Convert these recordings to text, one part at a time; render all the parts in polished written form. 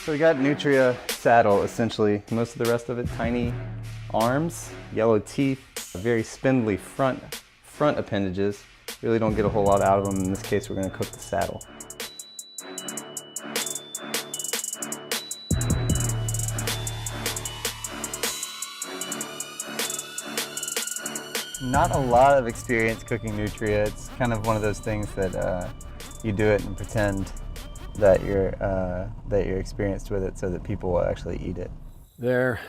So we got Nutria saddle, essentially. Most of the rest of it, tiny arms, yellow teeth, very spindly front appendages. Really don't get a whole lot out of them. In this case, we're going to cook the saddle. Not a lot of experience cooking Nutria. It's kind of one of those things that you do it and pretend that you're experienced with it so that people will actually eat it. They're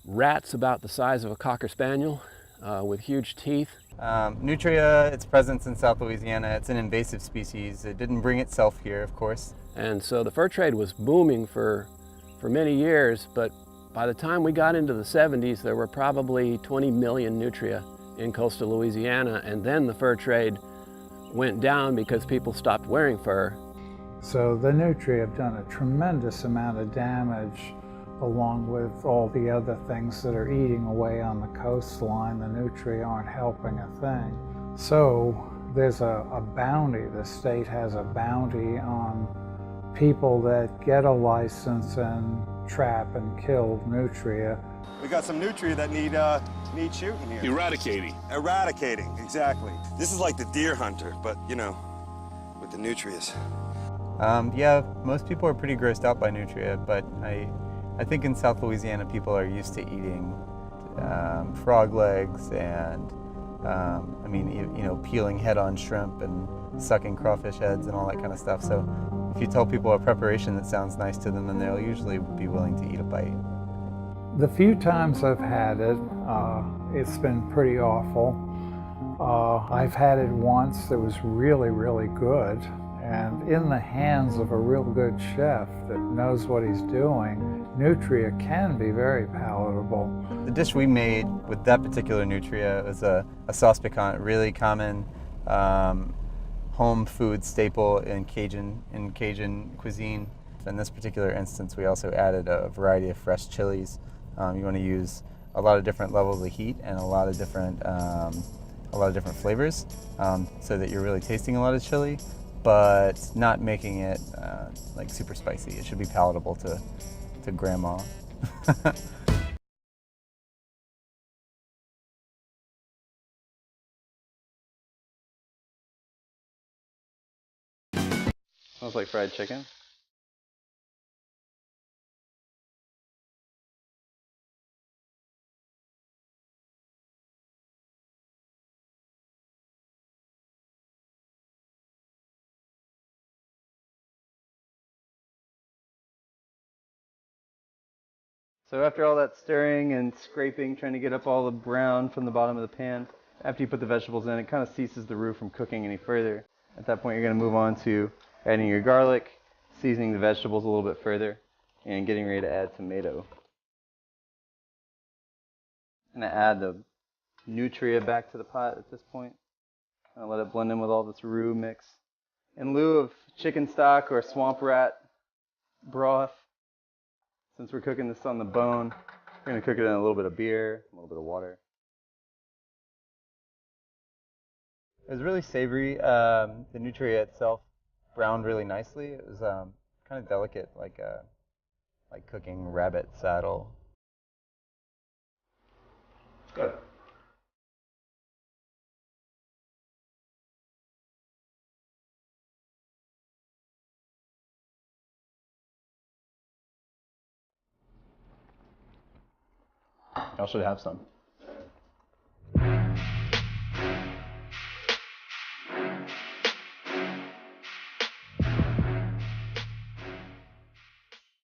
rats about the size of a Cocker Spaniel with huge teeth. Nutria, its presence in South Louisiana, it's an invasive species. It didn't bring itself here, of course. And so the fur trade was booming for many years, but by the time we got into the 70s, there were probably 20 million Nutria in coastal Louisiana, and then the fur trade went down because people stopped wearing fur. So the Nutria have done a tremendous amount of damage along with all the other things that are eating away on the coastline. The Nutria aren't helping a thing. So there's a bounty, the state has a bounty on people that get a license and trap and kill Nutria. We got some Nutria that need shooting here. Eradicating. Eradicating, exactly. This is like the deer hunter, but you know, with the Nutrias. Yeah, most people are pretty grossed out by Nutria, but I think in South Louisiana people are used to eating frog legs and I mean, you know, peeling head-on shrimp and sucking crawfish heads and all that kind of stuff. So if you tell people a preparation that sounds nice to them, then they'll usually be willing to eat a bite. The few times I've had it, it's been pretty awful. I've had it once that was really, really good. And in the hands of a real good chef that knows what he's doing, Nutria can be very palatable. The dish we made with that particular Nutria was a sauce piquante, really common home food staple in Cajun cuisine. In this particular instance, we also added a variety of fresh chilies. You want to use a lot of different levels of heat and a lot of different flavors, so that you're really tasting a lot of chili, but not making it like super spicy. It should be palatable to grandma. Smells like fried chicken. So after all that stirring and scraping, trying to get up all the brown from the bottom of the pan, after you put the vegetables in, it kind of ceases the roux from cooking any further. At that point, you're going to move on to adding your garlic, seasoning the vegetables a little bit further, and getting ready to add tomato. I'm going to add the Nutria back to the pot at this point. I'll let it blend in with all this roux mix. In lieu of chicken stock or swamp rat broth, since we're cooking this on the bone, we're going to cook it in a little bit of beer, a little bit of water. It was really savory. The Nutria itself browned really nicely. It was kind of delicate, like cooking rabbit saddle. Good. Y'all should have some.